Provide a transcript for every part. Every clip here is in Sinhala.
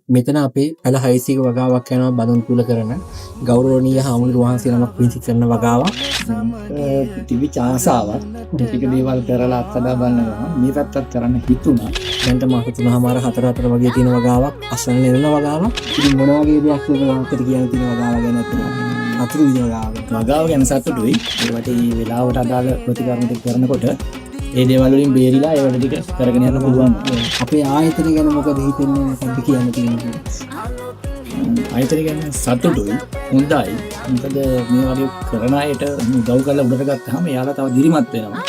මෙතන අපේ පැල 600ක වගාවක් යනවා බඳුන් කුල කරන ගෞරවනීය හාමුදුරුවෝ වහන්සේ නමක් පිහිටි කරන වගාවක්. තිබිච්ච ආසාවක් ටික දේවල් කරලා අත්දැක බලනවා. මේ පැත්තත් කරන්න හිතුණා. දැන්ට මාස 3:30 4 වගේ තියෙන වගාවක් අසන්න නෙරන වගාවක්. ඉතින් මොන වගේ දෙයක් ඔබට කියන්න තියෙන වගාව ගැන අතුරු විදිහ වගාවක්. වගාව ගැන සතුටුයි. ඒවට මේ වෙලාවට අදාළ ප්‍රතිකර්ම ටික කරනකොට ඒ දේවල් වලින් බේරිලා ඒ වල ටික කරගෙන යන්න පුළුවන්. අපේ ආයතන ගැන මොකද හිතෙන්නේ මොකක්ද කියන්න තියෙන්නේ? ආයතන ගැන සතුටුයි. හොඳයි. මොකද මේ වගේ කරන අයට උදව් කරලා උඩට ගත්තාම එයාලා තව දිරිමත් වෙනවා.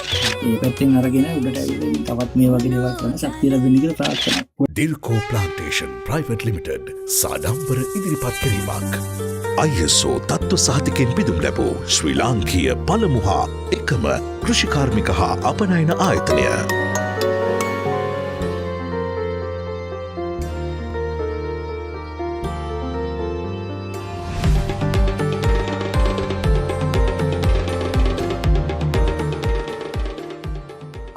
ඒ පැත්තෙන් අරගෙන උඩට ඇවිල්ලා තවත් මේ වගේ දේවල් කරන ශක්තිය ලැබෙන්න කියලා ප්‍රාර්ථනා කරනවා. Dilco Plantation Private Limited සාඩම්බර ඉදිරිපත් කිරීමක්. ISO තත්ත්ව සහතිකෙන් පිදුම් ලැබූ ශ්‍රී ලාංකීය පළමු හා එකම කෘෂිකාර්මික හා අපනයන ආයතනය.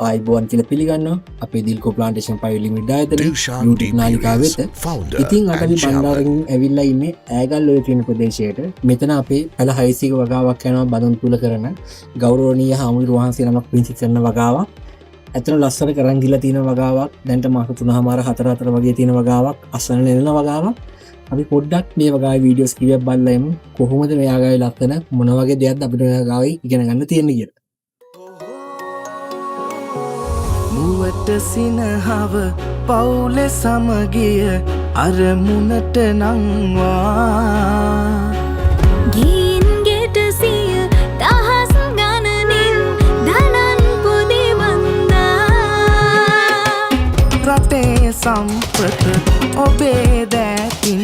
ආයිබෝන් කියලා පිළිගන්නවා අපේ දිල්කෝ ප්ලාන්ටේෂන් ප්‍රයිවට් ලිමිටඩ් ආයතනයේ YouTube නාලිකාව වෙත. ඉතින් අද අපි බණ්ඩාරකින් ඇවිල්ලා ඉන්නේ ඈගල් ඔය කියන ප්‍රදේශයට. මෙතන අපේ පැල 600ක වගාවක් යනවා බඳුන් කුල කරන ගෞරවනීය හාමුදුරුවෝ වහන්සේ නමක් පිහිටි කරන වගාවක්. ඇත්තට ලස්සන කරන් ගිලා තියෙන වගාවක්. දැන්ට මාස 3:30 වගේ තියෙන වගාවක් අසන්න නෙරන වගාවක්. අපි පොඩ්ඩක් මේ වගාවේ වීඩියෝස් කීයක් බලලා එමු. කොහොමද මේ වගාවේ ලක්ෂණ මොන වගේ දෙයක්ද අපිට මේ වගාවේ ඉගෙන ගන්න තියෙන්නේ කියලා. නුවට සිනහව පවුල සමගිය අරමුණට නංවා ගීන් ගෙට සිය දහස් ගණනින් ධනන් පුදිවන්දා රටේ සම්පත ඔබේ දෑතින්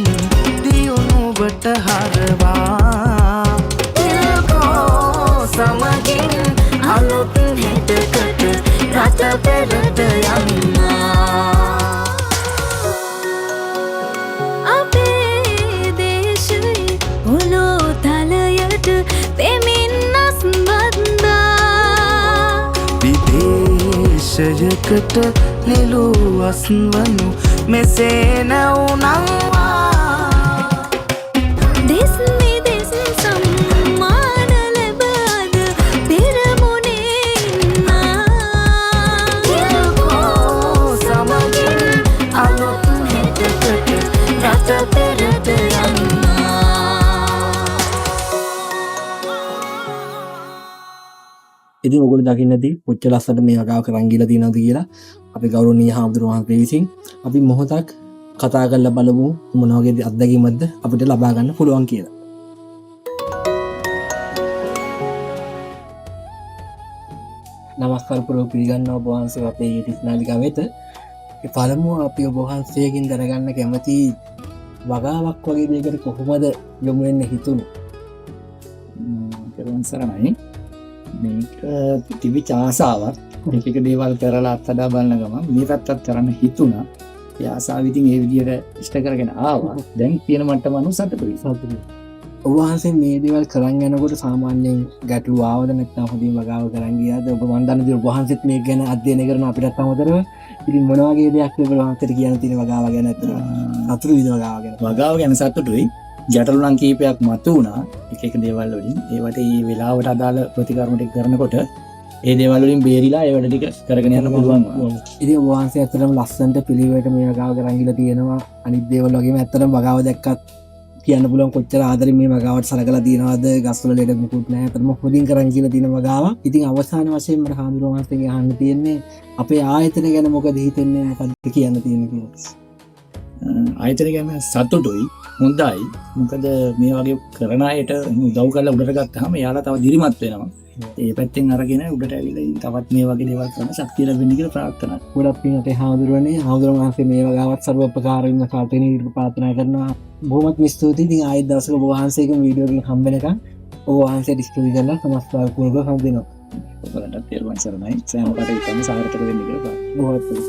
දියුණුවට හරවා දිල්කෝ සමගින් අලුත් හෙටකට රට පෙරට යන්නා අපේ දේශයේ පොළොව තලයට පෙමින් අස්වද්දා විදේශයකට නෙළූ අස්වනු මෙසේ නැවුනංවා දෙස් විදෙස් සම්මාන ලැබද පෙරමුණේ ඉන්නා දිල්කෝ සමගින් අලුත් හෙටකට රට පෙරට යන්නා ඉතින් ඔයගොල්ලෝ දකින්න ඇති කොච්චර ලස්සනට මේ වගාව කරන් ගිලා තියෙනවද කියලා. අපි ගෞරවනීය හාමුදුරුවෝ වහන්සේ විසින් අපි මොහොතක් කතා කරලා බලමු මොන වගේ අත්දැකීමක්ද අපිට ලබා ගන්න පුළුවන් කියලා. නමස්කාර පුරව පිළිගන්නවා ඔබ වහන්සේ අපේ YouTube නාලිකාව වෙත. පළමුව අපි ඔබ වහන්සේගෙන් දැනගන්න කැමති වගාවක් වගේ දෙයකට කොහොමද යොමු වෙන්න හිතුනේ? කරුවන් සරණයි. මේක තිබිච්ච ආසාවක් ටික දේවල් කරලා අත්දැක බලන ගමන් මේ පැත්තත් කරන්න හිතුණා. ඒ ආසාව ඉතින් ඒ විදිහට ඉෂ්ට කරගෙන ආවා. දැන් තියෙන මට්ටම අනුව සතුටුයි. ඔබ වහන්සේ මේ දේවල් කරන් යනකොට සාමාන්‍යයෙන් ගැටලු ආවද නැත්නම් හොඳින් වගාව කරන් ගියාද? ඔබ මන් දන්න දේ ඔබ වහන්සේත් මේක ගැන අධ්‍යයනය කරන අපිටත් අමතරව ඉතින් මොන වගේ දෙයක් ඔබ වහන්සේට කියන්න තියෙන වගාව ගැන අතන අතුරු විද වගාව ගැන. වගාව ගැන සතුටුයි. ගැටලු නම් කීපයක් මතුවුණා. එක එක දේවල් වලින්. ඒවට මේ වෙලාවට අදාළ ප්‍රතිකර්ම ටික කරනකොට ඒ දේවල් වලින් බේරිලා ඒ වැඩ ටික කරගෙන යන්න පුළුවන්. ඉතින් ඔබ වහන්සේ ඇත්තටම ලස්සනට පිළිවෙලට මේ වගාව කරන් ගිහලා තියෙනවා. අනිත් දේවල් වගේම ඇත්තටම වගාව දැක්කත් කියන්න පුළුවන් කොච්චර ආදරෙන් මේ වගාවට සලකලා තියෙනවද? ගස්වල ලෙඩ මුකුත් නැහැ. ඇත්තටම හොඳින් කරන් ගිහලා තියෙන වගාවක්. ඉතින් අවසාන වශයෙන් මට හාමුදුරුවෝ වහන්සේගෙන් අහන්න තියෙන්නේ අපේ ආයතන ගැන මොකද හිතෙන්නේ මොකක්ද කියන්න තියෙන්නේ කියලා. ආයතන ගැන සතුටුයි. හොඳයි. මොකද මේ වගේ කරන අයට උදව් කරලා උඩට ගත්තාම එයාලා තව දිරිමත් වෙනවා. ඒ පැත්තෙන් අරගෙන උඩට ඇවිල්ලා තවත් මේ වගේ දේවල් කරන ශක්තිය ලැබෙන්න කියලා ප්‍රාර්ථනා කරනවා. ගොඩක් පින් අපේ හාමුදුරුවනේ හාමුදුරුවෝ වහන්සේ මේ වගාවත් සර්වෝපකාර වෙන්න කාටේනි ප්‍රාර්ථනා කරනවා. බොහොමත් ස්තුතියි. ඉතින් ආයෙත් දවසක ඔබ වහන්සේගේ වීඩියෝ එකකින් හම්බ වෙනකන් ඔබ වහන්සේට ස්තුති කරලා සමස්තව කුරුක හම්බෙනවා. ඔබලන්ට තෙරුවන් සරණයි. සෑම කටයුත්තක්ම සාර්ථක වෙන්න කියලා ප්‍රාර්ථනා. බොහොත් පිං.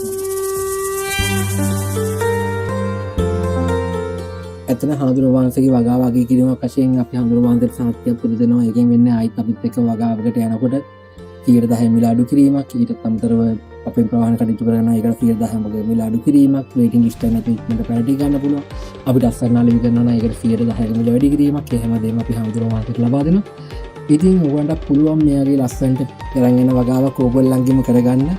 ඇත්තන හාමුදුරුවෝ වහන්සේගේ වගාව වගේ කිරීමක් වශයෙන් අපි හාමුදුරුවෝ වහන්සේට සාහිත්‍යයක් පුදු දෙනවා. ඒකෙන් වෙන්නේ ආයිත් අපිත් එක්ක වගාවකට යනකොට 10% මිල අඩු කිරීමක්, ඊට අමතරව අපේ ප්‍රවාහන කටයුතු කරන ඒකට 100,000 වගේ මිල අඩු කිරීමක්, වේටින් ලිස්ට් එක නැති ඉක්මනට පැහැදිලි ගන්න පුළුවන්. අපිට අස්සන්නාලි විකරනවා නම් ඒකට 110ක මිල වැඩි කිරීමක්, ඒ හැමදේම අපි හැමදෙරම මාර්කට් ලබා දෙනවා. ඉතින් ඔයගොල්ලන්ට පුළුවන් මෙයාගේ ලස්සනට කරන් යන වගාවක් ඕගොල්ලන්ගෙම කරගන්න.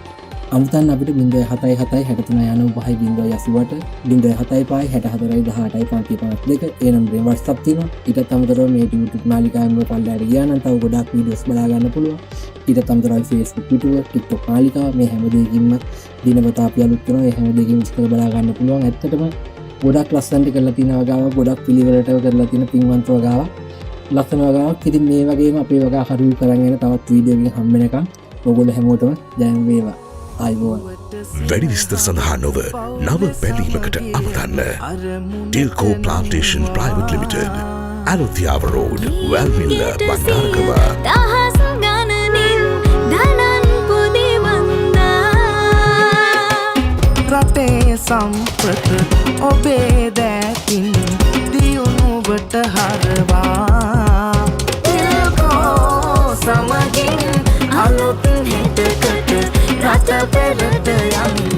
අමුතන් අපිට 0776395 075 ඒ නම්බරේ WhatsApp තියෙනවා. ඊටත් අමතරව මේ YouTube නාලිකාවෙම පල්ලයට ගියා නම් තව ගොඩක් වීඩියෝස් බලා ගන්න පුළුවන්. ඊටත් අමතරව Facebook, Twitter, TikTok නාලිකාව මේ හැම දෙයකින්ම දිනපතා අපි අලුත් කරනවා. ඒ හැම දෙයකින්ම විස්තර බලා ගන්න පුළුවන්. ඇත්තටම ගොඩක් ලස්සනට කරලා තියෙන වගාවක්, ගොඩක් පිළිවෙලට කරලා තියෙන පින්වන්ත වගාවක්, ලස්සන වගාවක්. ඉතින් මේ වගේම අපේ වගා හරිය කරන් යන තවත් වීඩියෝ එකකින් හම්බ වෙනකම් ඔයගොල්ලෝ හැමෝටම ජය වේවා. ආයිබෝන්. වැඩි විස්තර සඳහා නොව නව බැලීමකට අමතන්න. ටිල්කෝ plantation private limited, අලුතියාව road, වැල්විල්ල, Bandaragama. දහස් ගණනින් ධනන් පුදිවන්දා රටේ සම්පත ඔබේ දැකින් දියුණුවට හරවා සමගින් අලුත් හෙටකට රට පෙරට යන්න